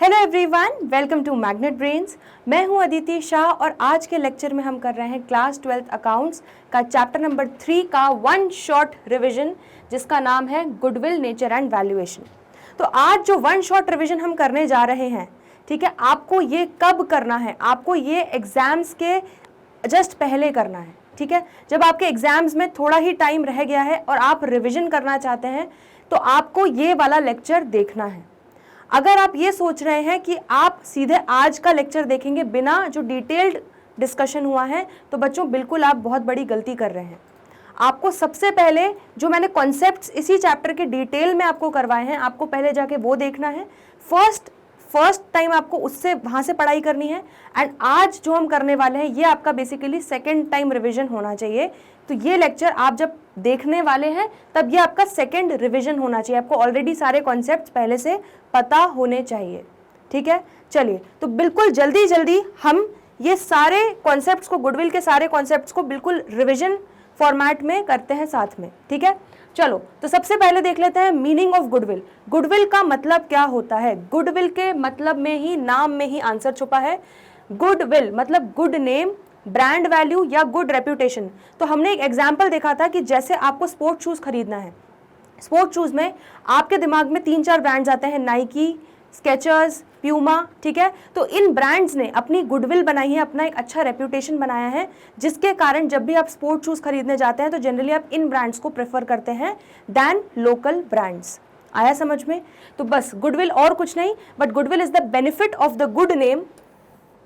Hello everyone, welcome to Magnet Brains. मैं हूं अदिति शाह और आज के लेक्चर में हम कर रहे हैं क्लास 12th अकाउंट्स का चैप्टर नंबर 3 का वन शॉट रिवीजन, जिसका नाम है गुडविल, नेचर एंड वैल्यूएशन। तो आज जो वन शॉट रिवीजन हम करने जा रहे हैं, ठीक है, आपको ये कब करना है? आपको ये एग्जाम्स के जस्ट पहले करना है, ठीक है। जब आपके एग्जाम्स में थोड़ा ही टाइम रह गया है और आप रिवीजन करना चाहते हैं तो आपको ये वाला लेक्चर देखना है। अगर आप ये सोच रहे हैं कि आप सीधे आज का लेक्चर देखेंगे बिना जो डिटेल्ड डिस्कशन हुआ है, तो बच्चों बिल्कुल आप बहुत बड़ी गलती कर रहे हैं। आपको सबसे पहले जो मैंने कॉन्सेप्ट्स इसी चैप्टर के डिटेल में आपको करवाए हैं, आपको पहले जाके वो देखना है। फर्स्ट टाइम आपको उससे वहाँ से पढ़ाई करनी है। एंड आज जो हम करने वाले हैं ये आपका बेसिकली सेकेंड टाइम रिविजन होना चाहिए। तो ये लेक्चर आप जब देखने वाले हैं तब ये आपका सेकेंड रिविजन होना चाहिए। आपको ऑलरेडी सारे कॉन्सेप्ट्स पहले से पता होने चाहिए, ठीक है। चलिए, तो बिल्कुल जल्दी जल्दी हम ये सारे कॉन्सेप्ट्स को, गुडविल के सारे कॉन्सेप्ट्स को बिल्कुल रिविजन फॉर्मेट में करते हैं साथ में, ठीक है। चलो, तो सबसे पहले देख लेते हैं मीनिंग ऑफ गुडविल। गुडविल का मतलब क्या होता है? गुडविल के मतलब में ही, नाम में ही आंसर छुपा है। गुडविल मतलब गुड नेम, ब्रांड वैल्यू या गुड रेप्यूटेशन। तो हमने एक एग्जाम्पल देखा था कि जैसे आपको स्पोर्ट शूज खरीदना है, स्पोर्ट शूज में आपके दिमाग में 3-4 ब्रांड्स आते हैं, नाइकी, स्केचर्स, प्यूमा, ठीक है। तो इन ब्रांड्स ने अपनी गुडविल बनाई है, अपना एक अच्छा रेप्यूटेशन बनाया है, जिसके कारण जब भी आप स्पोर्ट शूज खरीदने जाते हैं तो जनरली आप इन ब्रांड्स को प्रेफर करते हैं दैन लोकल ब्रांड्स। आया समझ में? तो बस गुडविल और कुछ नहीं, but goodwill is the benefit of the good name,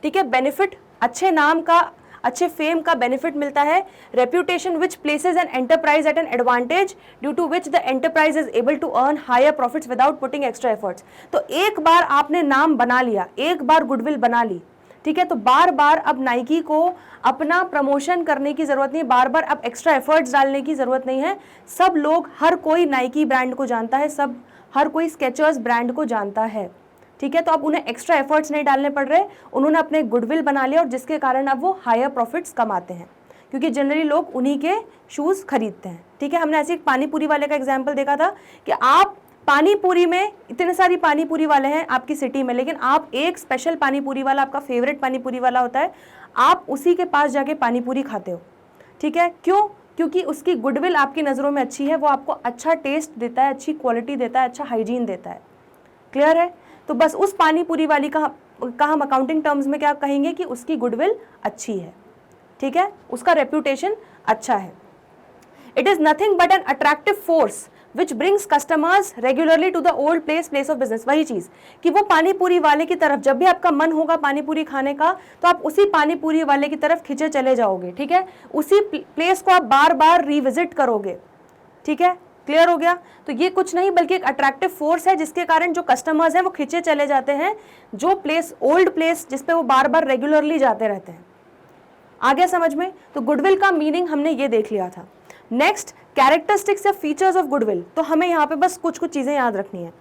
ठीक है। बेनिफिट, अच्छे नाम का, अच्छे फेम का बेनिफिट मिलता है। Reputation which places an enterprise at an advantage due to which the enterprise is able to earn higher profits without putting extra efforts. तो एक बार आपने नाम बना लिया, एक बार गुडविल बना ली, ठीक है, तो बार बार अब नाइकी को अपना प्रमोशन करने की जरूरत नहीं है, बार बार अब एक्स्ट्रा एफर्ट्स डालने की जरूरत नहीं है। सब लोग, हर कोई नाइकी ब्रांड को जानता है, हर कोई स्केचर्स ब्रांड को जानता है, ठीक है। तो अब उन्हें एक्स्ट्रा एफर्ट्स नहीं डालने पड़ रहे, उन्होंने अपने गुडविल बना लिया और जिसके कारण अब वो हायर प्रॉफिट्स कमाते हैं, क्योंकि जनरली लोग उन्हीं के शूज़ खरीदते हैं, ठीक है। हमने ऐसे एक पानी पूरी वाले का एग्जाम्पल देखा था कि आप पानी पूरी में, इतने सारी पानी पूरी वाले हैं आपकी सिटी में, लेकिन आप एक स्पेशल पानी पूरी वाला, आपका फेवरेट पानी पूरी वाला होता है, आप उसी के पास जाके पानी पूरी खाते हो, ठीक है। क्यों? क्योंकि उसकी गुडविल आपकी नज़रों में अच्छी है, वो आपको अच्छा टेस्ट देता है, अच्छी क्वालिटी देता है, अच्छा हाइजीन देता है। क्लियर है? तो बस उस पानी पूरी वाली का हम अकाउंटिंग टर्म्स में क्या कहेंगे कि उसकी गुडविल अच्छी है, ठीक है, उसका रेप्यूटेशन अच्छा है। It is nothing but an attractive force which brings customers regularly to the old place of business. वही चीज कि वो पानी पूरी वाले की तरफ, जब भी आपका मन होगा पानी पूरी खाने का, तो आप उसी पानी पूरी वाले की तरफ खिंचे चले जाओगे, ठीक है। उसी प्लेस को आप बार बार रिविजिट करोगे, ठीक है। क्लियर हो गया? तो ये कुछ नहीं बल्कि एक अट्रैक्टिव फोर्स है, जिसके कारण जो कस्टमर्स हैं वो खींचे चले जाते हैं जो प्लेस, ओल्ड प्लेस, जिसपे वो बार बार रेगुलरली जाते रहते हैं। आ गया समझ में? तो गुडविल का मीनिंग हमने ये देख लिया था। नेक्स्ट, कैरेक्टरिस्टिक्स या फीचर्स ऑफ गुडविल। तो हमें यहाँ पे बस कुछ चीजें याद रखनी है।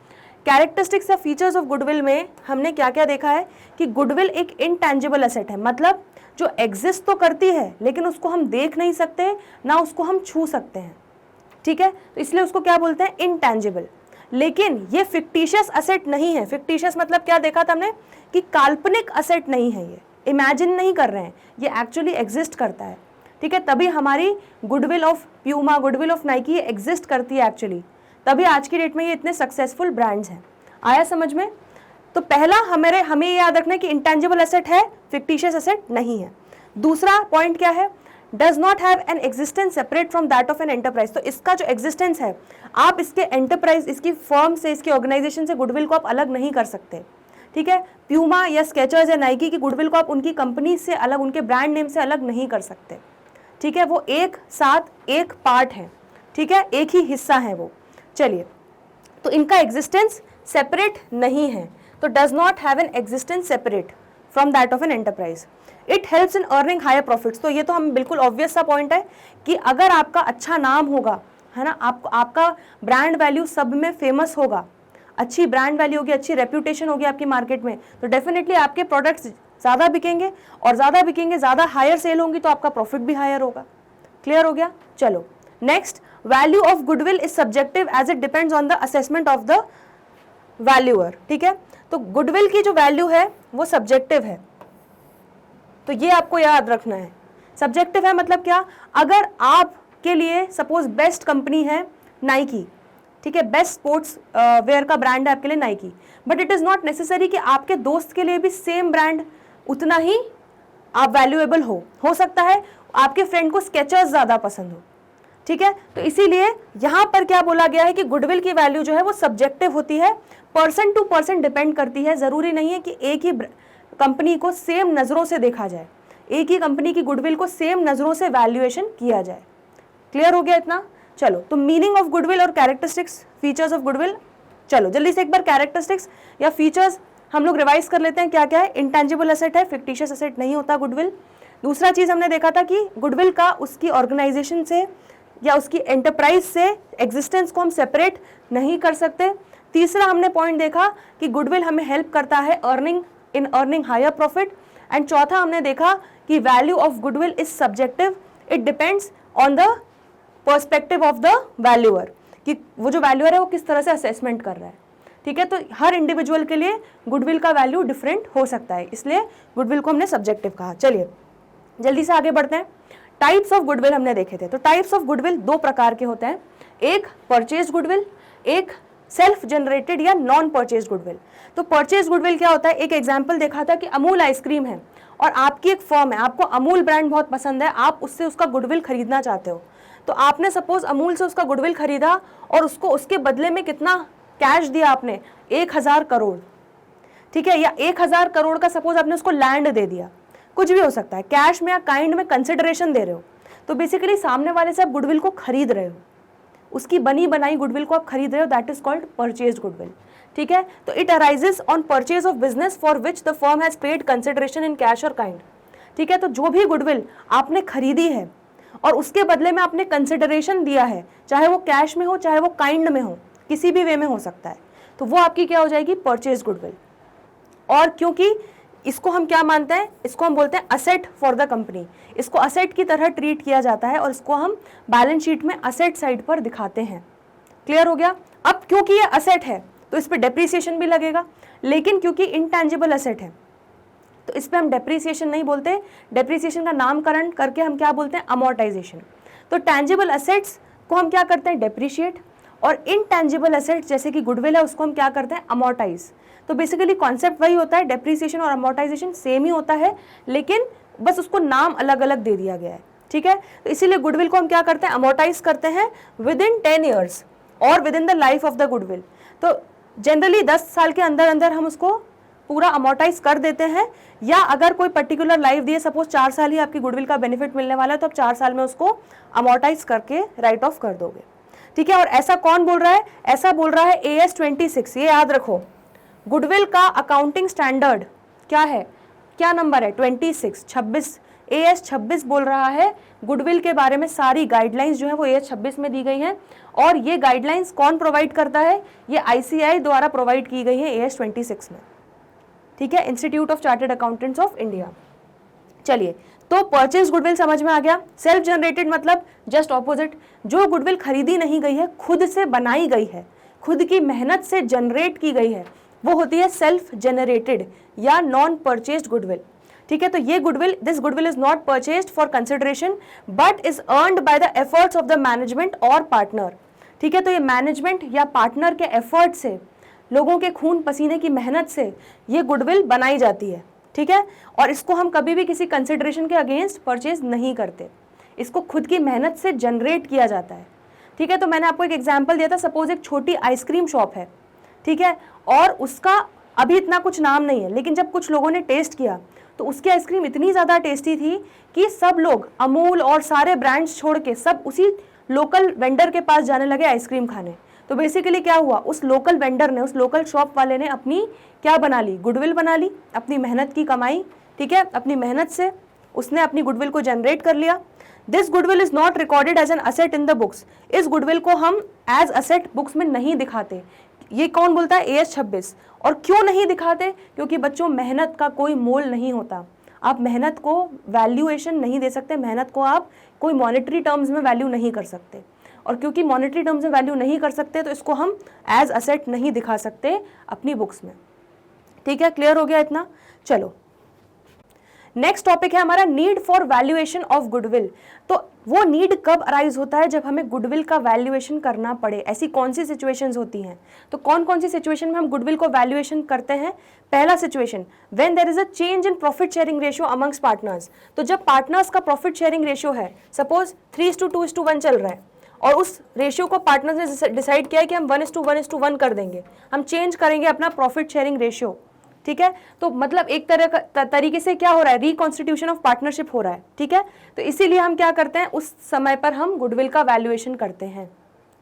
कैरेक्टरिस्टिक्स या फीचर्स ऑफ गुडविल में हमने क्या क्या देखा है कि गुडविल एक इनटैंजिबल एसेट है, मतलब जो एग्जिस्ट तो करती है लेकिन उसको हम देख नहीं सकते, ना उसको हम छू सकते हैं, ठीक है। तो इसलिए उसको क्या बोलते हैं? इनटैंजिबल। लेकिन ये फिक्टिशियस असेट नहीं है। फिक्टिशियस मतलब क्या देखा था हमने कि काल्पनिक असेट नहीं है, ये इमेजिन नहीं कर रहे हैं, ये एक्चुअली एग्जिस्ट करता है, ठीक है। तभी हमारी goodwill of Puma, goodwill of Nike ये एग्जिस्ट करती है एक्चुअली, तभी आज की डेट में ये इतने सक्सेसफुल ब्रांड्स हैं। आया समझ में? तो पहला हमें ये याद रखना है कि इंटेंजिबल एसेट है, फिक्टिशियस एसेट नहीं है। दूसरा पॉइंट क्या है? Does not have an existence separate from that of an enterprise. तो इसका जो एग्जिस्टेंस है, आप इसके एंटरप्राइज, इसकी फर्म से, इसकी ऑर्गेनाइजेशन से गुडविल को आप अलग नहीं कर सकते, ठीक है। प्यूमा या स्केचर्स या नाइकी की गुडविल को आप उनकी कंपनी से अलग, उनके ब्रांड नेम से अलग नहीं कर सकते, ठीक है। वो एक साथ एक पार्ट है, ठीक है, एक ही हिस्सा है वो। चलिए, तो इनका एग्जिस्टेंस सेपरेट नहीं है, तो does not have an existence separate from that of an enterprise. It helps in earning higher profits. तो ये तो हम बिल्कुल ऑब्वियस सा पॉइंट है कि अगर आपका अच्छा नाम होगा, है ना, आपका ब्रांड वैल्यू सब में फेमस होगा, अच्छी ब्रांड वैल्यू होगी, अच्छी रेप्यूटेशन होगी आपकी मार्केट में, तो डेफिनेटली आपके प्रोडक्ट्स ज़्यादा बिकेंगे, और ज़्यादा बिकेंगे, ज़्यादा हायर सेल होंगी, तो आपका प्रॉफिट भी हायर होगा। क्लियर हो गया? चलो next, value of goodwill is subjective as it depends on the assessment of the valuer, ठीक है। तो गुडविल की जो वैल्यू है वो सब्जेक्टिव है, तो ये आपको याद रखना है। सब्जेक्टिव है मतलब क्या, अगर आपके लिए सपोज बेस्ट कंपनी है नाइकी, ठीक है, बेस्ट स्पोर्ट्स वेयर का ब्रांड है आपके लिए Nike, but it is not necessary कि आपके दोस्त के लिए भी सेम ब्रांड उतना ही आप वैल्यूएबल हो सकता है आपके फ्रेंड को स्केचर्स ज़्यादा पसंद हो, ठीक है। तो इसीलिए यहाँ पर क्या बोला गया है कि गुडविल की वैल्यू जो है वो सब्जेक्टिव होती है, पर्सन टू पर्सन डिपेंड करती है। ज़रूरी नहीं है कि एक ही कंपनी को सेम नज़रों से देखा जाए, एक ही कंपनी की गुडविल को सेम नज़रों से वैल्यूएशन किया जाए। क्लियर हो गया इतना? चलो, तो मीनिंग ऑफ गुडविल और कैरेक्टरिस्टिक्स, फीचर्स ऑफ गुडविल, चलो जल्दी से एक बार कैरेक्टरिस्टिक्स या फीचर्स हम लोग रिवाइज कर लेते हैं। क्या क्या है? इंटेंजिबल एसेट है, फिक्टिशियस एसेट नहीं होता गुडविल। दूसरा चीज़ हमने देखा था कि गुडविल का उसकी ऑर्गेनाइजेशन से या उसकी एंटरप्राइज से एग्जिस्टेंस को हम सेपरेट नहीं कर सकते। तीसरा हमने पॉइंट देखा कि गुडविल हमें हेल्प करता है अर्निंग हायर प्रॉफिट। एंड चौथा हमने देखा कि value of goodwill is subjective, it depends on the perspective of the valuer, कि वो जो वैल्यूअर है वो किस तरह से असेसमेंट कर रहा है, ठीक है। तो हर इंडिविजुअल के लिए गुडविल का वैल्यू डिफरेंट हो सकता है, इसलिए गुडविल को हमने सब्जेक्टिव कहा। चलिए जल्दी से आगे बढ़ते हैं। टाइप्स ऑफ गुडविल हमने देखे थे। तो टाइप्स ऑफ गुडविल दो प्रकार के होते हैं, एक परचेज गुडविल, एक सेल्फ जनरेटेड या नॉन परचेज गुडविल। तो परचेज गुडविल क्या होता है, एक एग्जांपल देखा था कि अमूल आइसक्रीम है और आपकी एक फर्म है, आपको अमूल ब्रांड बहुत पसंद है, आप उससे उसका गुडविल खरीदना चाहते हो। तो आपने सपोज अमूल से उसका गुडविल खरीदा और उसको उसके बदले में कितना कैश दिया आपने, 1000 करोड़, ठीक है, या 1000 करोड़ का सपोज आपने उसको लैंड दे दिया, कुछ भी हो सकता है, कैश में या काइंड में कंसिडरेशन दे रहे हो। तो बेसिकली सामने वाले से आप गुडविल को खरीद रहे हो, उसकी बनी बनाई गुडविल को आप खरीद रहे हो, that is called purchase goodwill, ठीक है। तो it arises on purchase of business for which the firm has paid consideration in cash और काइंड, ठीक है। तो जो भी गुडविल आपने खरीदी है और उसके बदले में आपने कंसिडरेशन दिया है, चाहे वो कैश में हो चाहे वो काइंड में हो, किसी भी वे में हो सकता है, तो वो आपकी क्या हो जाएगी, परचेज गुडविल। और क्योंकि इसको हम क्या मानते हैं, इसको हम बोलते हैं असेट फॉर द कंपनी, इसको असेट की तरह ट्रीट किया जाता है और इसको हम बैलेंस शीट में असेट साइड पर दिखाते हैं। क्लियर हो गया? अब क्योंकि ये असेट है तो इस पर डेप्रीसिएशन भी लगेगा, लेकिन क्योंकि इंटेंजिबल असेट है तो इस पर हम डेप्रीसिएशन नहीं बोलते, डेप्रीसिएशन का नामकरण करके हम क्या बोलते हैं, अमोर्टाइजेशन। तो टेंजिबल असेट्स को हम क्या करते हैं, डेप्रीशिएट, और इनटेंजिबल असेट्स जैसे कि गुडविल है उसको हम क्या करते हैं, अमोर्टाइज। तो बेसिकली कॉन्सेप्ट वही होता है, डेप्रीसिएशन और अमोर्टाइजेशन सेम ही होता है, लेकिन बस उसको नाम अलग अलग दे दिया गया है, ठीक है। तो इसीलिए गुडविल को हम क्या करते हैं, अमोर्टाइज करते हैं विद इन 10 ईयर्स और with in the life of the goodwill. तो जनरली 10 साल के अंदर अंदर हम उसको पूरा अमोर्टाइज कर देते हैं, या अगर कोई पर्टिकुलर लाइफ दिए, सपोज 4 साल ही आपकी गुडविल का बेनिफिट मिलने वाला है, तो आप 4 साल में उसको अमोर्टाइज करके राइट ऑफ कर दोगे, ठीक है। और ऐसा कौन बोल रहा है, ऐसा बोल रहा है AS 26। ये याद रखो, गुडविल का अकाउंटिंग स्टैंडर्ड क्या है, क्या नंबर है, 26 AS 26 बोल रहा है गुडविल के बारे में सारी गाइडलाइंस जो है वो AS 26 में दी गई हैं। और ये गाइडलाइंस कौन प्रोवाइड करता है, ये ICAI द्वारा प्रोवाइड की गई है AS 26 में, ठीक है, institute of chartered accountants of India. चलिए, तो परचेज गुडविल समझ में आ गया। सेल्फ जनरेटेड मतलब जस्ट ऑपोजिट, जो गुडविल खरीदी नहीं गई है, खुद से बनाई गई है, खुद की मेहनत से जनरेट की गई है, वो होती है सेल्फ जनरेटेड या नॉन परचेज्ड गुडविल, ठीक है। तो ये goodwill, this goodwill is not purchased for consideration but is earned by the efforts of the management और पार्टनर, ठीक है। तो ये मैनेजमेंट या पार्टनर के एफर्ट से, लोगों के खून पसीने की मेहनत से ये गुडविल बनाई जाती है, ठीक है। और इसको हम कभी भी किसी कंसिडरेशन के अगेंस्ट परचेज नहीं करते, इसको खुद की मेहनत से जनरेट किया जाता है, ठीक है। तो मैंने आपको एक एग्जांपल दिया था, सपोज एक छोटी आइसक्रीम शॉप है, ठीक है, और उसका अभी इतना कुछ नाम नहीं है, लेकिन जब कुछ लोगों ने टेस्ट किया तो उसकी आइसक्रीम इतनी ज़्यादा टेस्टी थी कि सब लोग अमूल और सारे ब्रांड्स छोड़ के सब उसी लोकल वेंडर के पास जाने लगे आइसक्रीम खाने। तो बेसिकली क्या हुआ, उस लोकल वेंडर ने, उस लोकल शॉप वाले ने अपनी क्या बना ली, गुडविल बना ली, अपनी मेहनत की कमाई, ठीक है, अपनी मेहनत से उसने अपनी गुडविल को जनरेट कर लिया। This goodwill is not recorded as an asset in the books, इस गुडविल को हम एज असेट बुक्स में नहीं दिखाते। ये कौन बोलता है, AS 26। और क्यों नहीं दिखाते, क्योंकि बच्चों मेहनत का कोई मोल नहीं होता, आप मेहनत को वैल्यूएशन नहीं दे सकते, मेहनत को आप कोई मॉनेटरी टर्म्स में वैल्यू नहीं कर सकते, और क्योंकि मॉनेटरी टर्म्स में वैल्यू नहीं कर सकते तो इसको हम एज असेट नहीं दिखा सकते अपनी बुक्स में, ठीक है, क्लियर हो गया इतना? चलो नेक्स्ट टॉपिक है हमारा need for valuation of goodwill. तो वो नीड कब अराइज होता है? जब हमें गुडविल का वैल्यूएशन करना पड़े। ऐसी कौन सी सिचुएशंस होती हैं? तो कौन कौन सी सिचुएशन में हम गुडविल को वैल्यूएशन करते हैं? पहला situation, when there is a change in profit sharing ratio amongst partners. तो जब पार्टनर्स का प्रॉफिट शेयरिंग रेशियो है, सपोज 3:2:1 चल रहा है और उस रेशियो को पार्टनर्स ने डिसाइड किया है कि हम 1:1 कर देंगे, हम चेंज करेंगे अपना प्रॉफिट शेयरिंग रेशियो, ठीक है? तो मतलब एक तरीके से क्या हो रहा है, रिकॉन्स्टिट्यूशन ऑफ पार्टनरशिप हो रहा है, ठीक है? तो इसीलिए हम क्या करते हैं, उस समय पर हम गुडविल का वैल्यूएशन करते हैं,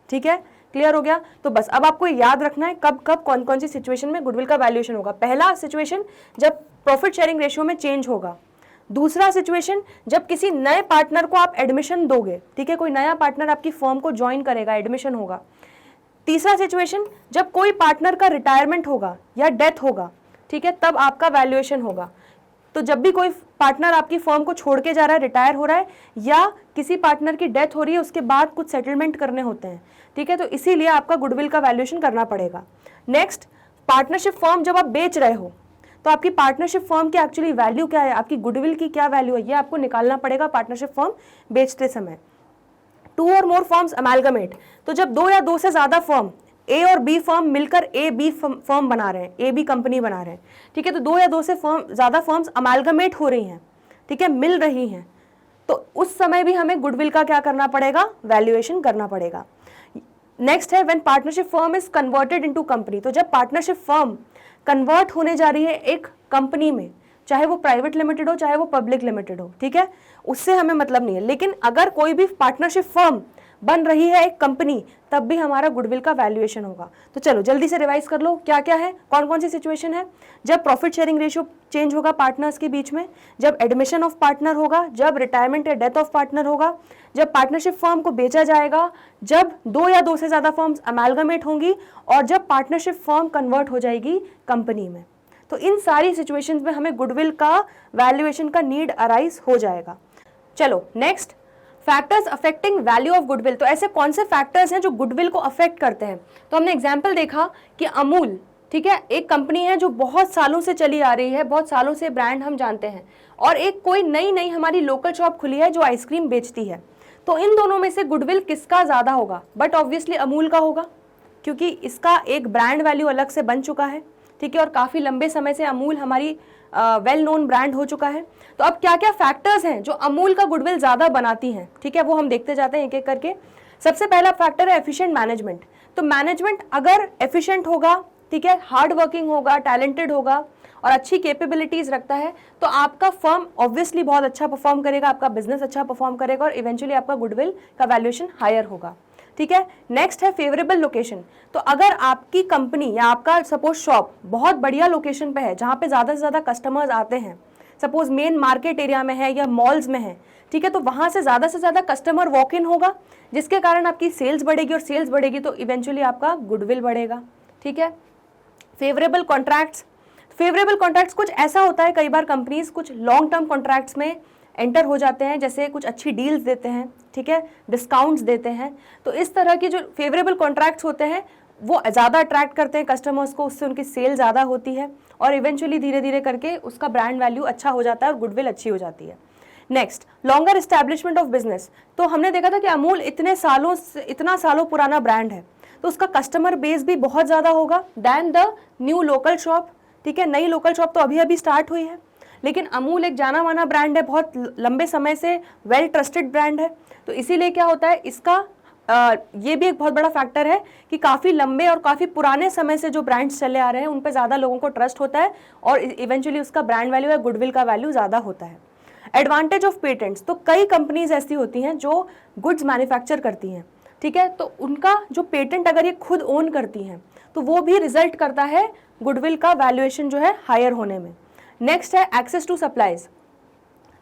ठीक है? क्लियर हो गया? तो बस अब आपको याद रखना है कब कब कौन कौन सी सिचुएशन में गुडविल का वैल्यूएशन होगा। पहला सिचुएशन जब प्रॉफिट शेयरिंग रेशियो में चेंज होगा। दूसरा सिचुएशन जब किसी नए पार्टनर को आप एडमिशन दोगे, ठीक है, कोई नया पार्टनर आपकी फर्म को ज्वाइन करेगा, एडमिशन होगा। तीसरा सिचुएशन जब कोई पार्टनर का रिटायरमेंट होगा या डेथ होगा, ठीक है, तब आपका वैल्यूएशन होगा। तो जब भी कोई पार्टनर आपकी फर्म को छोड़ के जा रहा है, रिटायर हो रहा है, या किसी पार्टनर की डेथ हो रही है, उसके बाद कुछ सेटलमेंट करने होते हैं, ठीक है, तो इसीलिए आपका गुडविल का वैल्यूएशन करना पड़ेगा। नेक्स्ट, पार्टनरशिप फर्म जब आप बेच रहे हो तो आपकी पार्टनरशिप फर्म की एक्चुअली वैल्यू क्या है, आपकी गुडविल की क्या वैल्यू है, ये आपको निकालना पड़ेगा पार्टनरशिप फर्म बेचते समय। 2 और मोर फर्म्स अमेलगमेट, तो जब 2 या 2 से ज्यादा फर्म, ए और बी फर्म मिलकर ए बी फर्म बना रहे हैं, ए बी कंपनी बना रहे हैं, ठीक है, तो 2 या 2 से ज्यादा फर्म्स अमेलगमेट हो रही हैं, ठीक है, मिल रही हैं, तो उस समय भी हमें गुडविल का क्या करना पड़ेगा, वैल्यूएशन करना पड़ेगा। नेक्स्ट है when partnership firm is converted into company. तो जब पार्टनरशिप फर्म कन्वर्ट होने जा रही है एक कंपनी में, चाहे वो प्राइवेट लिमिटेड हो चाहे वो पब्लिक लिमिटेड हो, ठीक है, उससे हमें मतलब नहीं है, लेकिन अगर कोई भी पार्टनरशिप फर्म बन रही है एक कंपनी, तब भी हमारा गुडविल का वैल्यूएशन होगा। तो चलो जल्दी से रिवाइज कर लो क्या क्या है, कौन कौन सी सिचुएशन है। जब प्रॉफिट शेयरिंग रेशियो चेंज होगा पार्टनर्स के बीच में, जब एडमिशन ऑफ पार्टनर होगा, जब रिटायरमेंट या डेथ ऑफ पार्टनर होगा, जब पार्टनरशिप फर्म को बेचा जाएगा, जब 2 या 2 से ज्यादा फर्म्स अमेलगमेट होंगी, और जब पार्टनरशिप फर्म कन्वर्ट हो जाएगी कंपनी में। तो इन सारी सिचुएशंस में हमें गुडविल का वैल्यूएशन का नीड अराइज हो जाएगा। चलो next, factors affecting value of goodwill. तो ऐसे कौन से फैक्टर्स हैं जो गुडविल को अफेक्ट करते हैं? तो हमने एग्जांपल देखा कि अमूल, ठीक है, एक कंपनी है जो बहुत सालों से चली आ रही है, बहुत सालों से ब्रांड हम जानते हैं, और एक कोई नई हमारी लोकल शॉप खुली है जो आइसक्रीम बेचती है। तो इन दोनों में से गुडविल किसका ज्यादा होगा? बट ऑब्वियसली अमूल का होगा, क्योंकि इसका एक ब्रांड वैल्यू अलग से बन चुका है, ठीक है, और काफी लंबे समय से अमूल हमारी वेल नोन ब्रांड हो चुका है। तो अब क्या क्या फैक्टर्स हैं जो अमूल का गुडविल ज्यादा बनाती हैं, ठीक है, वो हम देखते जाते हैं एक एक करके। सबसे पहला फैक्टर है एफिशिएंट मैनेजमेंट। तो मैनेजमेंट अगर एफिशिएंट होगा, ठीक है, हार्ड वर्किंग होगा, टैलेंटेड होगा और अच्छी कैपेबिलिटीज रखता है, तो आपका फर्म ऑब्वियसली बहुत अच्छा परफॉर्म करेगा, आपका बिजनेस अच्छा परफॉर्म करेगा, और इवेंचुअली आपका गुडविल का वैल्यूएशन हायर होगा, ठीक है। नेक्स्ट है फेवरेबल लोकेशन। तो अगर आपकी कंपनी या आपका सपोज शॉप बहुत बढ़िया लोकेशन पे है, जहाँ पे ज़्यादा से ज़्यादा कस्टमर्स आते हैं, सपोज मेन मार्केट एरिया में है या मॉल्स में है, ठीक है, तो वहाँ से ज़्यादा कस्टमर वॉक इन होगा, जिसके कारण आपकी सेल्स बढ़ेगी, और सेल्स बढ़ेगी तो इवेंचुअली आपका गुडविल बढ़ेगा, ठीक है। Favourable contracts. फेवरेबल कॉन्ट्रैक्ट्स कुछ ऐसा होता है, कई बार कंपनीज कुछ लॉन्ग टर्म कॉन्ट्रैक्ट्स में एंटर हो जाते हैं, जैसे कुछ अच्छी डील्स देते हैं, ठीक है, डिस्काउंट्स देते हैं। तो इस तरह की जो फेवरेबल कॉन्ट्रैक्ट्स होते हैं वो ज़्यादा अट्रैक्ट करते हैं कस्टमर्स को, उससे उनकी सेल ज़्यादा होती है, और इवेंचुअली धीरे धीरे करके उसका ब्रांड वैल्यू अच्छा हो जाता है और गुडविल अच्छी हो जाती है। Next, longer establishment of business. तो हमने देखा था कि अमूल इतना सालों पुराना ब्रांड है, तो उसका कस्टमर बेस भी बहुत ज़्यादा होगा than the new local shop, ठीक है। नई लोकल शॉप तो अभी स्टार्ट हुई है, लेकिन अमूल एक जाना माना ब्रांड है, बहुत लंबे समय से वेल ट्रस्टेड ब्रांड है। तो इसीलिए क्या होता है, इसका ये भी एक बहुत बड़ा फैक्टर है कि काफ़ी लंबे और काफ़ी पुराने समय से जो ब्रांड्स चले आ रहे हैं उन पे ज़्यादा लोगों को ट्रस्ट होता है, और इवेंचुअली उसका ब्रांड वैल्यू या गुडविल का वैल्यू ज़्यादा होता है। Advantage of patents. तो कई कंपनीज ऐसी होती हैं जो गुड्स मैन्युफैक्चर करती हैं, ठीक है, तो उनका जो पेटेंट अगर ये खुद ओन करती हैं तो वो भी रिजल्ट करता है गुडविल का वैल्यूएशन जो है हायर होने में। नेक्स्ट है एक्सेस टू सप्लाईज।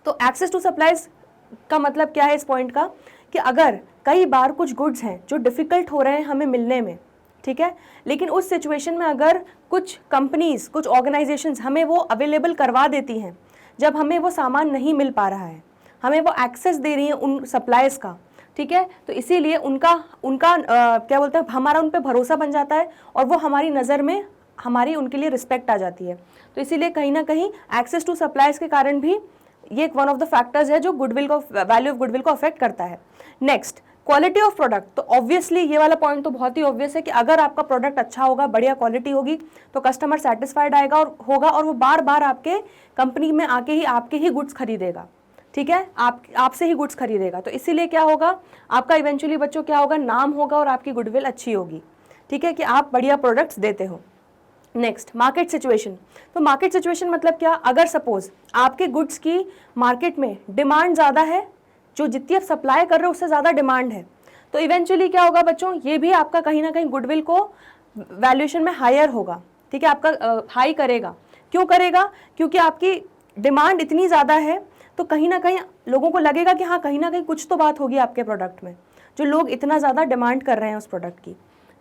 तो एक्सेस टू सप्लाईज का मतलब क्या है इस पॉइंट का, कि अगर कई बार कुछ गुड्स हैं जो डिफ़िकल्ट हो रहे हैं हमें मिलने में, ठीक है, लेकिन उस सिचुएशन में अगर कुछ कंपनीज, कुछ ऑर्गेनाइजेशंस हमें वो अवेलेबल करवा देती हैं, जब हमें वो सामान नहीं मिल पा रहा है, हमें वो एक्सेस दे रही हैं उन सप्लाईज का, ठीक है, तो इसीलिए उनका क्या बोलते हैं, हमारा उन पर भरोसा बन जाता है, और वो हमारी नज़र में हमारी उनके लिए रिस्पेक्ट आ जाती है। तो इसीलिए कहीं ना कहीं एक्सेस टू सप्लाईज के कारण भी ये एक वन ऑफ द फैक्टर्स है जो गुडविल को, वैल्यू ऑफ गुडविल को अफेक्ट करता है। Next, quality of product. तो ऑब्वियसली ये वाला पॉइंट तो बहुत ही ऑब्वियस है कि अगर आपका प्रोडक्ट अच्छा होगा, बढ़िया क्वालिटी होगी, तो कस्टमर सेटिस्फाइड आएगा और होगा और वो बार बार आपके कंपनी में आके ही आपके ही गुड्स खरीदेगा। ठीक है, आपसे ही गुड्स खरीदेगा। तो इसीलिए क्या होगा, आपका इवेंचुअली बच्चों क्या होगा, नाम होगा और आपकी गुडविल अच्छी होगी। ठीक है, कि आप बढ़िया प्रोडक्ट्स देते हो। Next, market situation. तो मार्केट सिचुएशन मतलब क्या, अगर सपोज आपके गुड्स की मार्केट में डिमांड ज़्यादा है, जो जितनी आप सप्लाई कर रहे हो उससे ज़्यादा डिमांड है, तो इवेंचुअली क्या होगा बच्चों, ये भी आपका कहीं ना कहीं गुडविल को वैल्यूएशन में हायर होगा। ठीक है, आपका हाई करेगा। क्यों करेगा, क्योंकि आपकी डिमांड इतनी ज़्यादा है तो कहीं ना कहीं लोगों को लगेगा कि हाँ कहीं ना कहीं कुछ तो बात होगी आपके प्रोडक्ट में, जो लोग इतना ज़्यादा डिमांड कर रहे हैं उस प्रोडक्ट की।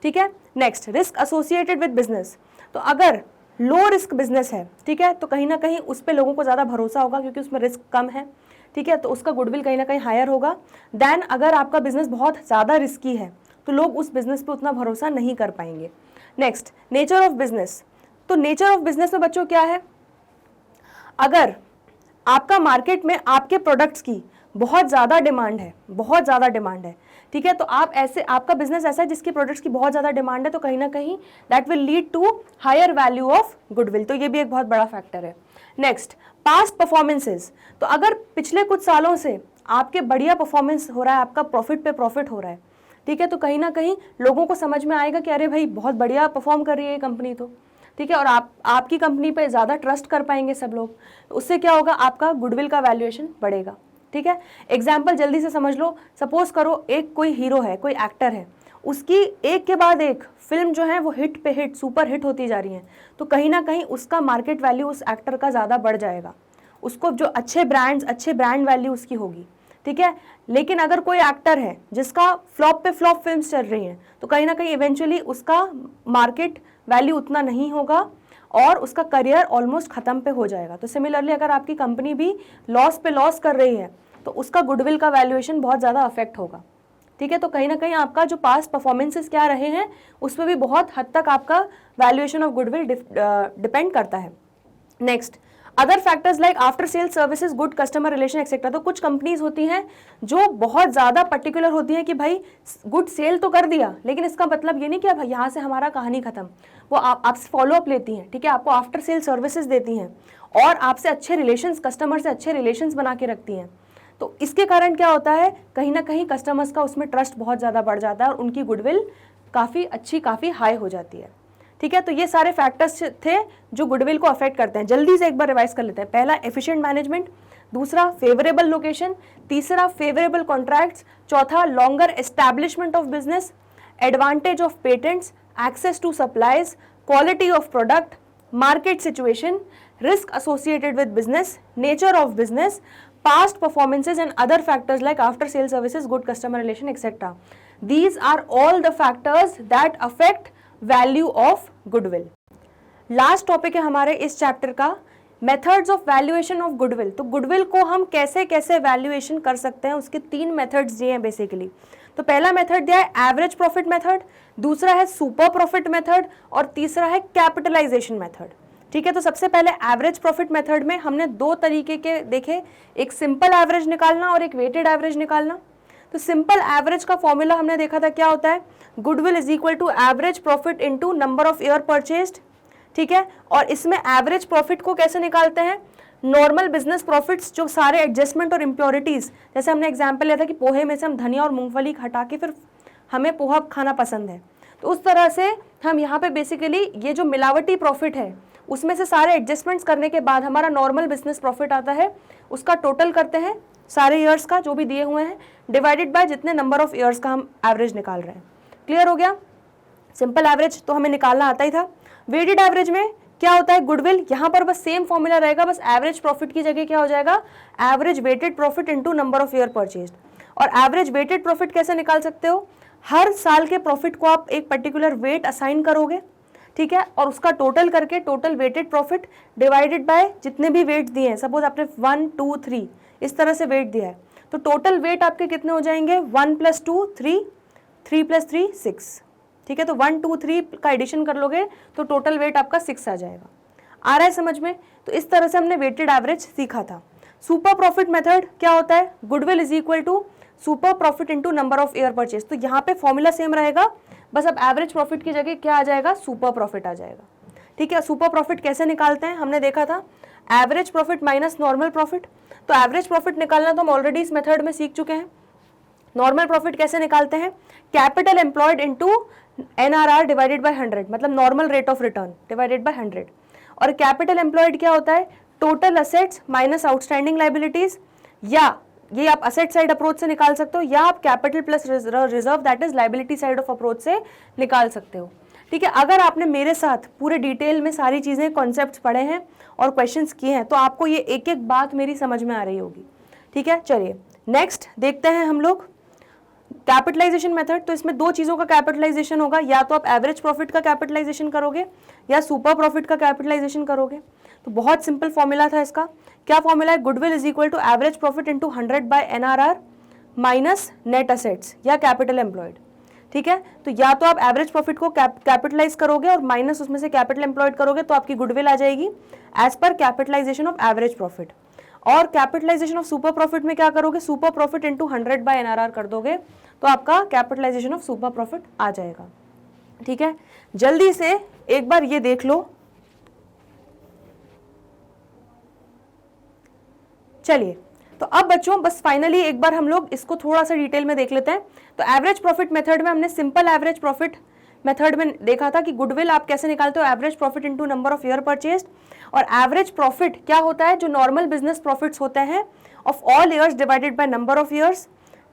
ठीक है। Next, risk associated with business. तो अगर लो रिस्क बिजनेस है, ठीक है, तो कहीं ना कहीं उस पर लोगों को ज़्यादा भरोसा होगा क्योंकि उसमें रिस्क कम है। ठीक है, तो उसका गुडविल कहीं ना कहीं हायर होगा देन अगर आपका बिजनेस बहुत ज़्यादा रिस्की है तो लोग उस बिजनेस पे उतना भरोसा नहीं कर पाएंगे। Next, nature of business. तो नेचर ऑफ बिजनेस में बच्चों क्या है, अगर आपका मार्केट में आपके प्रोडक्ट्स की बहुत ज़्यादा डिमांड है, बहुत ज़्यादा डिमांड है, ठीक है, तो आप ऐसे, आपका बिजनेस ऐसा है जिसकी प्रोडक्ट्स की बहुत ज़्यादा डिमांड है, तो कहीं ना कहीं that will lead to higher value of goodwill. तो ये भी एक बहुत बड़ा फैक्टर है। Next, past performances. तो अगर पिछले कुछ सालों से आपके बढ़िया परफॉर्मेंस हो रहा है, आपका प्रॉफिट पे प्रॉफिट हो रहा है, ठीक है, तो कहीं ना कहीं लोगों को समझ में आएगा कि अरे भाई बहुत बढ़िया परफॉर्म कर रही है ये कंपनी तो, ठीक है, और आपकी कंपनी पे ज़्यादा ट्रस्ट कर पाएंगे सब लोग। उससे क्या होगा, आपका गुडविल का वैल्यूएशन बढ़ेगा। ठीक है, एग्जाम्पल जल्दी से समझ लो, सपोज करो एक कोई हीरो है, कोई एक्टर है, उसकी एक के बाद एक फिल्म जो है वो हिट पे हिट, सुपर हिट होती जा रही है, तो कहीं ना कहीं उसका मार्केट वैल्यू उस एक्टर का ज़्यादा बढ़ जाएगा, उसको जो अच्छे ब्रांड वैल्यू उसकी होगी। ठीक है, लेकिन अगर कोई एक्टर है जिसका फ्लॉप पे फ्लॉप फिल्म्स चल रही हैं, तो कहीं ना कहीं इवेंचुअली उसका मार्केट वैल्यू उतना नहीं होगा और उसका करियर ऑलमोस्ट ख़त्म पे हो जाएगा। तो सिमिलरली अगर आपकी कंपनी भी लॉस पे लॉस कर रही है तो उसका गुडविल का वैल्यूएशन बहुत ज़्यादा अफेक्ट होगा। ठीक है, तो कहीं ना कहीं आपका जो पास्ट परफॉर्मेंसेस क्या रहे हैं उस पर भी बहुत हद तक आपका वैल्यूएशन ऑफ गुडविल डिपेंड करता है। Next, other factors like after sale services, good customer relation etcetera. तो कुछ कंपनीज होती हैं जो बहुत ज़्यादा पर्टिकुलर होती हैं कि भाई गुड सेल तो कर दिया, लेकिन इसका मतलब ये नहीं कि अब यहाँ से हमारा कहानी खत्म। वो आपसे फॉलोअप लेती हैं, ठीक है, आपको आफ्टर सेल सर्विसेज देती हैं और आपसे अच्छे रिलेशंस, कस्टमर से अच्छे रिलेशंस बना के रखती हैं। तो इसके कारण क्या होता है, कहीं ना कहीं कस्टमर्स का उसमें ट्रस्ट बहुत ज़्यादा बढ़ जाता है और उनकी गुडविल काफ़ी अच्छी, काफ़ी हाई हो जाती है। ठीक है, तो ये सारे फैक्टर्स थे जो गुडविल को अफेक्ट करते हैं। जल्दी से एक बार रिवाइज कर लेते हैं। पहला, एफिशिएंट मैनेजमेंट। दूसरा, फेवरेबल लोकेशन। तीसरा, फेवरेबल कॉन्ट्रैक्ट्स। चौथा, longer establishment of business. Advantage of patents. Access to supplies. Quality of product. Market situation. Risk associated with business. Nature of business. past performances and other factors like after sale services, good customer relation, etc. These are all the factors that affect value of goodwill. Last topic है हमारे इस chapter का, methods of valuation of goodwill. तो goodwill को हम कैसे कैसे valuation कर सकते हैं, उसके 3 मेथड्स दिए हैं बेसिकली। तो पहला मेथड दिया है एवरेज प्रॉफिट मेथड, दूसरा है सुपर प्रॉफिट मेथड और तीसरा है कैपिटलाइजेशन मेथड। ठीक है, तो सबसे पहले एवरेज प्रॉफिट मेथड में हमने 2 तरीके के देखे, एक सिंपल एवरेज निकालना और एक वेटेड एवरेज निकालना। तो सिंपल एवरेज का फॉर्मूला हमने देखा था, क्या होता है, goodwill is equal to average profit into number of year purchased. ठीक है, और इसमें एवरेज प्रॉफिट को कैसे निकालते हैं, नॉर्मल बिजनेस प्रॉफिट्स, जो सारे एडजस्टमेंट और इम्प्योरिटीज़, जैसे हमने एग्जाम्पल लिया था कि पोहे में से हम धनिया और मूंगफली हटा के फिर हमें पोहा खाना पसंद है, तो उस तरह से हम यहाँ पे बेसिकली ये जो मिलावटी प्रॉफिट है उसमें से सारे एडजस्टमेंट्स करने के बाद हमारा नॉर्मल बिजनेस प्रॉफिट आता है, उसका टोटल करते हैं सारे ईयर्स का जो भी दिए हुए हैं, डिवाइडेड बाय जितने नंबर ऑफ ईयर्स का हम एवरेज निकाल रहे हैं। क्लियर हो गया, सिंपल एवरेज तो हमें निकालना आता ही था। वेटेड एवरेज में क्या होता है, गुडविल, यहाँ पर बस सेम फॉर्मूला रहेगा, बस एवरेज प्रॉफिट की जगह क्या हो जाएगा, average weighted profit into number of year purchased. और एवरेज वेटेड प्रॉफिट कैसे निकाल सकते हो, हर साल के प्रॉफिट को आप एक पर्टिकुलर वेट असाइन करोगे, ठीक है, और उसका टोटल करके total weighted profit divided by जितने भी वेट दिए हैं, सपोज आपने 1 2 3 इस तरह से वेट दिया है, तो टोटल वेट आपके कितने हो जाएंगे, 1 + 2 3, 3 + 3 6। ठीक है, तो 1 2 3 का एडिशन कर लोगे तो टोटल वेट आपका 6 आ जाएगा। आ रहा है समझ में? तो इस तरह से हमने वेटेड एवरेज सीखा था। सुपर प्रॉफिट मेथड क्या होता है? Goodwill is equal to super profit into number of year purchase. तो यहाँ पे फॉर्मूला सेम रहेगा, बस अब एवरेज प्रॉफिट की जगह क्या आ जाएगा? सुपर प्रॉफिट आ जाएगा। ठीक है, सुपर प्रॉफिट कैसे निकालते हैं हमने देखा था, average profit minus normal profit. तो एवरेज प्रॉफिट निकालना तो हम ऑलरेडी इस मेथड में सीख चुके हैं। नॉर्मल प्रॉफिट कैसे निकालते हैं? Capital employed into NRR divided by 100, मतलब normal rate of return divided by 100। और कैपिटल एम्प्लॉयड क्या होता है? Total assets minus outstanding liabilities, या ये आप असेट साइड अप्रोच से निकाल सकते हो, या आप capital plus reserve that is liability side of approach से निकाल सकते हो। ठीक है, अगर आपने मेरे साथ पूरे डिटेल में सारी चीजें कॉन्सेप्ट्स पढ़े हैं और क्वेश्चंस किए हैं तो आपको ये एक एक बात मेरी समझ में आ रही होगी। ठीक है, चलिए नेक्स्ट देखते हैं हम लोग कैपिटलाइजेशन मेथड। तो इसमें दो चीज़ों का कैपिटलाइजेशन होगा, या तो आप एवरेज प्रॉफिट का कैपिटलाइजेशन करोगे या सुपर प्रॉफिट का कैपिटलाइजेशन करोगे। तो बहुत सिंपल फॉर्मूला था इसका। क्या फॉर्मूला है? Goodwill is equal to average profit into 100 by NRR minus net assets या कैपिटल एम्प्लॉयड। ठीक है, तो या तो आप एवरेज प्रॉफिट को कैपिटलाइज करोगे और माइनस उसमें से कैपिटल एम्प्लॉयड करोगे तो आपकी गुडविल आ जाएगी as per capitalisation of average profit. और कैपिटलाइजेशन ऑफ सुपर प्रॉफिट में क्या करोगे? Super profit into 100 by NRR कर दोगे तो आपका कैपिटलाइजेशन ऑफ सुपर प्रॉफिट आ जाएगा। ठीक है, जल्दी से एक बार ये देख लो। चलिए, तो अब बच्चों बस फाइनली एक बार हम लोग इसको थोड़ा सा डिटेल में देख लेते हैं। तो एवरेज प्रॉफिट मेथड में हमने सिंपल एवरेज प्रॉफिट मेथड में देखा था कि गुडविल आप कैसे निकालते हो, average profit into number of year purchased. और एवरेज प्रॉफिट क्या होता है? जो नॉर्मल बिजनेस प्रॉफिट्स होते हैं of all years divided by number of years.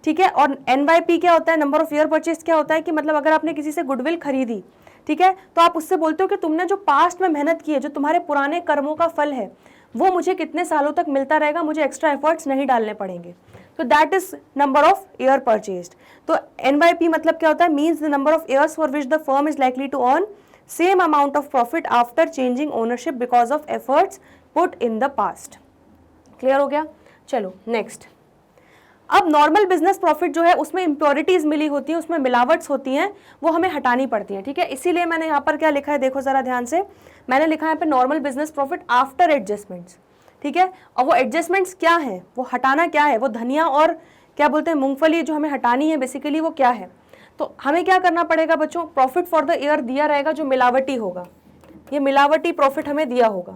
ठीक है, और NYP क्या होता है? नंबर ऑफ ईयर परचेज क्या होता है कि मतलब अगर आपने किसी से गुडविल खरीदी, ठीक है, तो आप उससे बोलते हो कि तुमने जो पास्ट में मेहनत की है, जो तुम्हारे पुराने कर्मों का फल है, वो मुझे कितने सालों तक मिलता रहेगा, मुझे एक्स्ट्रा एफर्ट्स नहीं डालने पड़ेंगे। तो that is number of year purchased. तो NYP मतलब क्या होता है? Means the number of years for which the firm is likely to earn same amount of profit after changing ownership because of efforts put in the past. Clear हो गया? चलो next. अब normal business profit जो है उसमें impurities मिली होती हैं, उसमें मिलावट्स होती हैं, वो हमें हटानी पड़ती हैं। ठीक है, इसीलिए मैंने यहाँ पर क्या लिखा है, देखो जरा ध्यान से, मैंने लिखा है यहाँ पे normal business profit after adjustments. ठीक है, और वो एडजस्टमेंट्स क्या है, वो हटाना क्या है, वो धनिया और क्या बोलते हैं मूंगफली जो हमें हटानी है बेसिकली वो क्या है। तो हमें क्या करना पड़ेगा बच्चों? प्रॉफिट फॉर द ईयर दिया रहेगा जो मिलावटी होगा, ये मिलावटी प्रॉफिट हमें दिया होगा।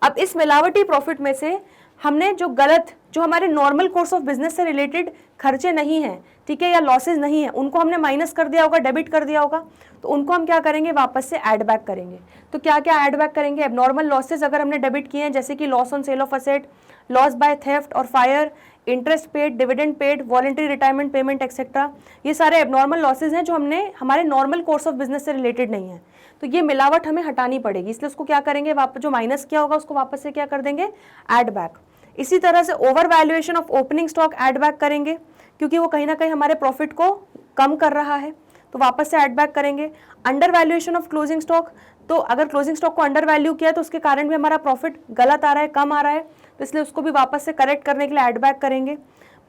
अब इस मिलावटी प्रॉफिट में से हमने जो गलत, जो हमारे नॉर्मल कोर्स ऑफ बिजनेस से रिलेटेड खर्चे नहीं हैं, ठीक है, या लॉसेज नहीं है, उनको हमने माइनस कर दिया होगा, डेबिट कर दिया होगा, तो उनको हम क्या करेंगे? वापस से ऐड बैक करेंगे। तो क्या क्या ऐड बैक करेंगे? एबनॉर्मल लॉसेज अगर हमने डेबिट किए हैं, जैसे कि loss on sale of asset, loss by theft और fire, interest paid, dividend paid, voluntary retirement payment etcetera, ये सारे एबनॉर्मल लॉसेज हैं जो हमने हमारे नॉर्मल कोर्स ऑफ बिजनेस से रिलेटेड नहीं है। तो ये मिलावट हमें हटानी पड़ेगी, इसलिए उसको क्या करेंगे? वापस जो माइनस किया होगा उसको वापस से क्या कर देंगे? Add back. इसी तरह से over valuation of opening stock add back करेंगे, क्योंकि वो कहीं ना कहीं हमारे प्रॉफिट को कम कर रहा है, तो वापस से ऐड बैक करेंगे। Under valuation of closing stock, तो अगर क्लोजिंग स्टॉक को अंडर वैल्यू किया तो उसके कारण भी हमारा प्रॉफिट गलत आ रहा है, कम आ रहा है, तो इसलिए उसको भी वापस से करेक्ट करने के लिए ऐड बैक करेंगे।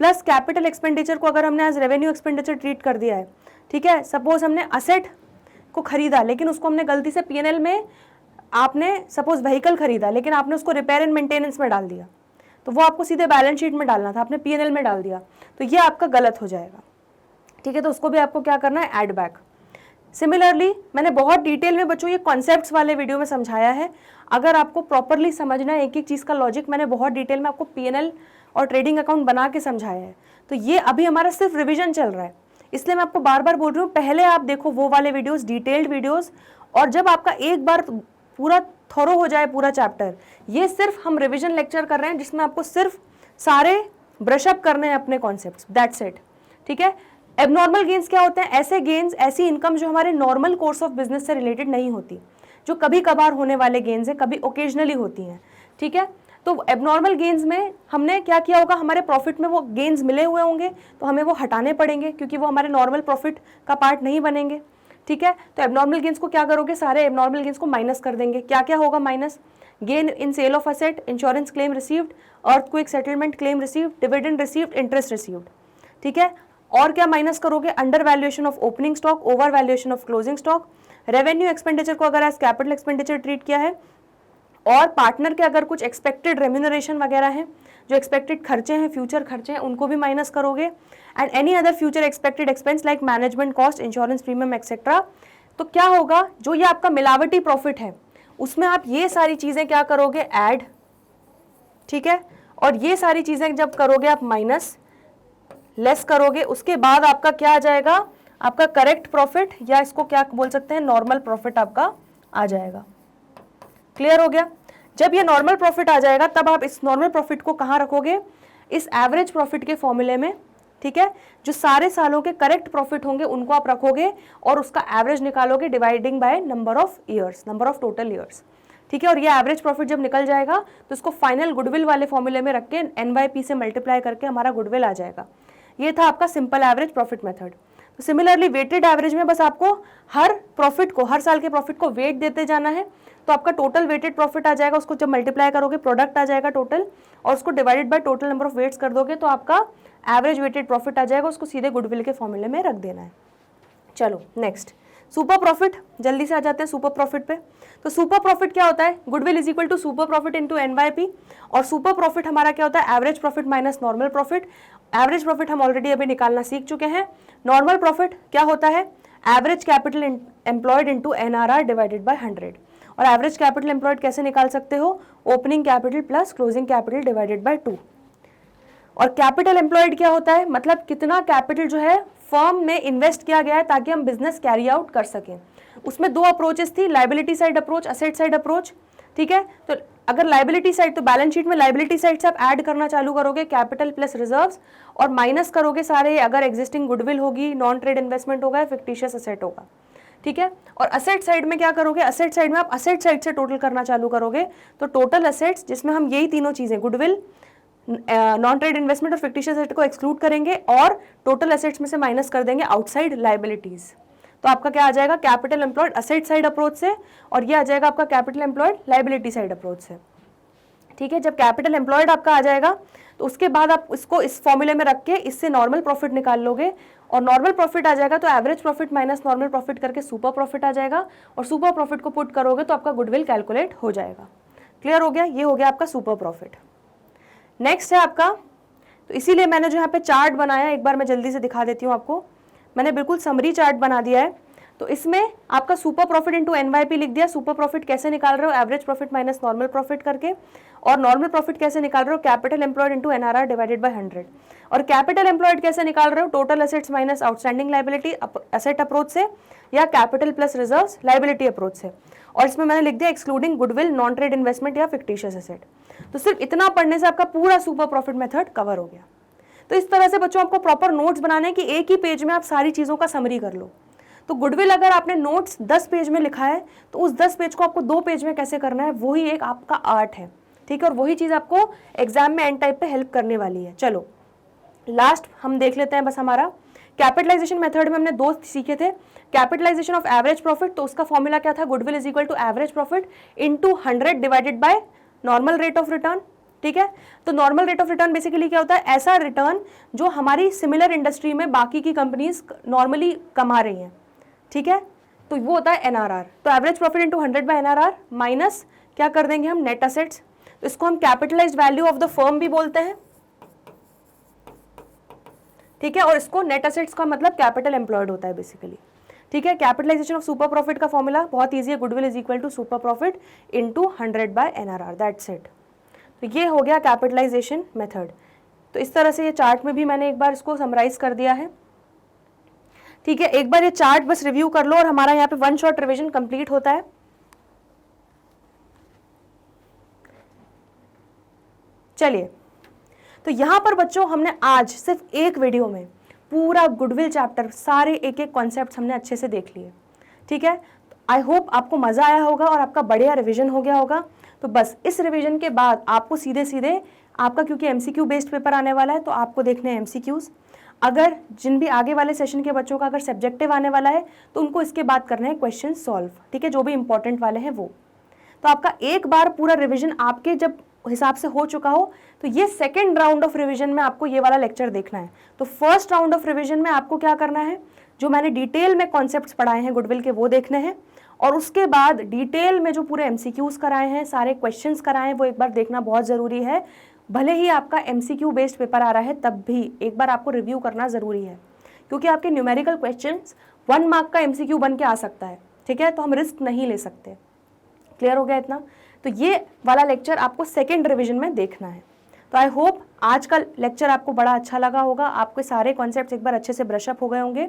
प्लस कैपिटल एक्सपेंडिचर को अगर हमने एज रेवेन्यू एक्सपेंडिचर ट्रीट कर दिया है, ठीक है, सपोज हमने असेट को खरीदा लेकिन उसको हमने गलती से P&L में, आपने सपोज व्हीकल खरीदा लेकिन आपने उसको रिपेयर एंड मेंटेनेंस में डाल दिया, तो वो आपको सीधे बैलेंस शीट में डालना था, आपने P&L में डाल दिया, तो ये आपका गलत हो जाएगा। ठीक है, तो उसको भी आपको क्या करना है? Add back. सिमिलरली मैंने बहुत डिटेल में बच्चों ये कॉन्सेप्ट्स वाले वीडियो में समझाया है, अगर आपको प्रॉपरली समझना है एक एक चीज़ का लॉजिक, मैंने बहुत डिटेल में आपको P&L और ट्रेडिंग अकाउंट बना के समझाया है। तो ये अभी हमारा सिर्फ रिविजन चल रहा है, इसलिए मैं आपको बार बार बोल रही हूँ, पहले आप देखो वो वाले वीडियोस, डिटेल्ड वीडियोस, और जब आपका एक बार पूरा थोरो हो जाए पूरा चैप्टर, ये सिर्फ हम रिवीजन लेक्चर कर रहे हैं जिसमें आपको सिर्फ सारे ब्रशअप करने हैं अपने कॉन्सेप्ट्स, दैट्स इट। ठीक है, एबनॉर्मल गेन्स क्या होते हैं? ऐसे गेन्स, ऐसी इनकम जो हमारे नॉर्मल कोर्स ऑफ बिजनेस से रिलेटेड नहीं होती, जो कभी कभार होने वाले गेन्स है, कभी ओकेजनली होती हैं। ठीक है, तो एबनॉर्मल गेन्स में हमने क्या किया होगा? हमारे प्रॉफिट में वो गेन्स मिले हुए होंगे तो हमें वो हटाने पड़ेंगे, क्योंकि वो हमारे नॉर्मल प्रॉफिट का पार्ट नहीं बनेंगे। ठीक है, तो एबनॉर्मल गेन्स को क्या करोगे? सारे एबनॉर्मल गेन्स को माइनस कर देंगे। क्या क्या होगा minus? Gain in sale of asset, insurance claim received, earthquake settlement claim received, dividend received, interest received. ठीक है, और क्या माइनस करोगे, under valuation of opening stock, over valuation of closing stock, revenue expenditure को अगर एज कैपिटल एक्सपेंडिचर ट्रीट किया है, और पार्टनर के अगर कुछ एक्सपेक्टेड रेम्यूनरेशन वगैरह हैं, जो एक्सपेक्टेड खर्चे हैं, फ्यूचर खर्चे हैं, उनको भी माइनस करोगे, and any other future expected expense like management cost, insurance premium etcetera. तो क्या होगा, जो ये आपका मिलावटी प्रॉफिट है उसमें आप ये सारी चीजें क्या करोगे, ऐड, ठीक है, और ये सारी चीजें जब करोगे आप माइनस लेस करोगे, उसके बाद आपका क्या आ जाएगा, आपका करेक्ट प्रॉफिट, या इसको क्या बोल सकते हैं, नॉर्मल प्रॉफिट आपका आ जाएगा। क्लियर हो गया। जब ये नॉर्मल प्रॉफिट आ जाएगा तब आप इस नॉर्मल प्रॉफिट को कहाँ रखोगे, इस एवरेज प्रॉफिट के फॉर्मूले में, ठीक है, जो सारे सालों के करेक्ट प्रॉफिट होंगे उनको आप रखोगे और उसका एवरेज निकालोगे dividing by number of years, number of total years, ठीक है। और ये एवरेज प्रॉफिट जब निकल जाएगा तो इसको फाइनल गुडविल वाले फॉर्मूले में रख के NYP से मल्टीप्लाई करके हमारा गुडविल आ जाएगा। ये था आपका सिंपल एवरेज प्रॉफिट मेथड। तो सिमिलरली वेटेड एवरेज में बस आपको हर प्रॉफिट को, हर साल के प्रॉफिट को वेट देते जाना है, तो आपका टोटल वेटेड प्रॉफिट आ जाएगा, उसको जब मल्टीप्लाई करोगे प्रोडक्ट आ जाएगा टोटल, और उसको divided by total number of weights कर दोगे तो आपका एवरेज वेटेड प्रॉफिट आ जाएगा, उसको सीधे गुडविल के फॉर्मूले में रख देना है। चलो नेक्स्ट, सुपर प्रॉफिट, जल्दी से आ जाते हैं सुपर प्रॉफिट पे। तो सुपर प्रॉफिट क्या होता है, goodwill is equal to super profit into NYP, और सुपर प्रॉफिट हमारा क्या होता है, average profit minus normal profit. Average profit हम ऑलरेडी अभी निकालना सीख चुके हैं। नॉर्मल प्रॉफिट क्या होता है, average capital employed into NRR divided by 100। और एवरेज कैपिटल एम्प्लॉयड कैसे निकाल सकते हो, opening capital plus closing capital divided by 2। और कैपिटल एम्प्लॉयड क्या होता है, मतलब कितना कैपिटल जो है फर्म में इन्वेस्ट किया गया है ताकि हम बिजनेस कैरी आउट कर सकें। उसमें दो अप्रोचेस थी, liability side approach, asset side approach, ठीक है। तो अगर लाइबिलिटी साइड, तो बैलेंस शीट में लाइबिलिटी साइड से आप ऐड करना चालू करोगे कैपिटल प्लस रिजर्व्स, और माइनस करोगे सारे, अगर एग्जिस्टिंग गुडविल होगी, नॉन ट्रेड इन्वेस्टमेंट होगा, फिक्टिशियस असेट होगा, ठीक है। और असेट साइड में क्या करोगे, असेट साइड में आप असेट साइड से टोटल करना चालू करोगे, तो टोटल असेट्स जिसमें हम यही तीनों चीजें, गुडविल, नॉन ट्रेड इन्वेस्टमेंट और फिक्टिशियस एसेट को एक्सक्लूड करेंगे, और टोटल एसेट्स में से माइनस कर देंगे आउटसाइड लाइबिलिटीज। तो आपका क्या आ जाएगा, capital employed asset side approach से, और ये आ जाएगा आपका capital employed liability side approach से, ठीक है। जब कैपिटल एम्प्लॉयड आपका आ जाएगा तो उसके बाद आप इसको इस फॉर्मूले में रख के इससे नॉर्मल प्रॉफिट निकाल लोगे, और नॉर्मल प्रॉफिट आ जाएगा तो average profit minus normal profit करके सुपर प्रॉफिट आ जाएगा, और सुपर प्रॉफिट को पुट करोगे तो आपका गुडविल कैलकुलेट हो जाएगा। क्लियर हो गया, ये हो गया आपका सुपर प्रॉफिट। नेक्स्ट है आपका, तो इसीलिए मैंने जो यहाँ पे चार्ट बनाया, एक बार मैं जल्दी से दिखा देती हूँ आपको, मैंने बिल्कुल समरी चार्ट बना दिया है। तो इसमें आपका सुपर प्रॉफिट इनटू NYP लिख दिया, सुपर प्रॉफिट कैसे निकाल रहे हो, average profit minus normal profit करके, और नॉर्मल प्रॉफिट कैसे निकाल रहे हो, capital employed into NRR divided by 100, और कैपिटल एम्प्लॉयड कैसे निकाल रहे हो, total assets minus outstanding liability asset approach से, या capital plus reserves liability approach से, और इसमें मैंने लिख दिया excluding goodwill, non trade investment या फिक्टिशियस एसेट। तो सिर्फ इतना पढ़ने से आपका पूरा सुपर प्रॉफिट मेथड कवर हो गया। तो इस तरह से बच्चों आपको प्रॉपर नोट्स बनाने कि एक ही पेज में आप सारी चीज़ों का समरी कर लो। तो गुडविल अगर आपने नोट्स 10 पेज में लिखा है तो उस 10 पेज को आपको 2 पेज में कैसे करना है, वही एक आपका आर्ट है, ठीक है। और वही चीज़ आपको एग्जाम में एंड टाइप पे हेल्प करने वाली है। चलो लास्ट हम देख लेते हैं बस हमारा कैपिटलाइजेशन मेथड में हमने 2 सीखे थे, कैपिटलाइजेशन ऑफ एवरेज प्रॉफिट। तो उसका फॉर्मूला क्या था, goodwill is equal to average profit into 100 divided by normal rate of return, ठीक है। तो normal rate of return basically क्या होता है, ऐसा रिटर्न जो हमारी सिमिलर इंडस्ट्री में बाकी की कंपनीज नॉर्मली कमा रही हैं, ठीक है। तो वो होता है NRR। तो average profit into 100 by NRR minus क्या कर देंगे हम, नेट असेट्स। तो इसको हम capitalised value of the firm भी बोलते हैं, ठीक है। और इसको नेट असेट्स का मतलब कैपिटल एम्प्लॉयड होता है बेसिकली, ठीक है। कैपिटलाइजेशन ऑफ सुपर प्रॉफिट का फॉर्मूला बहुत ईजी है, goodwill is equal to super profit into 100 by NRR, that's it. तो ये हो गया कैपिटलाइजेशन मेथड। तो इस तरह से ये चार्ट में भी मैंने एक बार इसको समराइज कर दिया है, ठीक है। एक बार ये चार्ट बस रिव्यू कर लो और हमारा यहाँ पे 1 शॉट रिवीजन कंप्लीट होता है। चलिए, तो यहाँ पर बच्चों हमने आज सिर्फ एक वीडियो में पूरा गुडविल चैप्टर सारे एक एक कॉन्सेप्ट हमने अच्छे से देख लिए, ठीक है। आई होप आपको मज़ा आया होगा और आपका बढ़िया रिवीजन हो गया होगा। तो बस इस रिवीजन के बाद आपको सीधे सीधे आपका, क्योंकि MCQ बेस्ड पेपर आने वाला है तो आपको देखने हैं MCQs। अगर जिन भी आगे वाले सेशन के बच्चों का अगर सब्जेक्टिव आने वाला है तो उनको इसके बाद करने हैं क्वेश्चन सॉल्व, ठीक है, जो भी इंपॉर्टेंट वाले हैं वो। तो आपका एक बार पूरा रिवीजन आपके जब हिसाब से हो चुका हो तो ये सेकेंड राउंड ऑफ रिविजन में आपको ये वाला लेक्चर देखना है। तो फर्स्ट राउंड ऑफ रिविजन में आपको क्या करना है, जो मैंने डिटेल में कॉन्सेप्ट्स पढ़ाए हैं गुडविल के वो देखने हैं, और उसके बाद डिटेल में जो पूरे एमसीक्यूज कराए हैं, सारे क्वेश्चंस कराए हैं, वो एक बार देखना बहुत ज़रूरी है। भले ही आपका एमसीक्यू बेस्ड पेपर आ रहा है तब भी एक बार आपको रिव्यू करना ज़रूरी है, क्योंकि आपके न्यूमेरिकल क्वेश्चंस 1 मार्क का एमसीक्यू बन के आ सकता है, ठीक है, तो हम रिस्क नहीं ले सकते। क्लियर हो गया इतना? तो ये वाला लेक्चर आपको सेकेंड रिविजन में देखना है। तो आई होप आज का लेक्चर आपको बड़ा अच्छा लगा होगा, आपके सारे कॉन्सेप्ट्स एक बार अच्छे से ब्रशअप हो गए होंगे।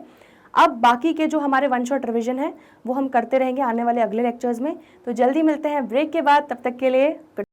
अब बाकी के जो हमारे 1 शॉट रिविजन है वो हम करते रहेंगे आने वाले अगले लेक्चर्स में। तो जल्दी मिलते हैं ब्रेक के बाद, तब तक के लिए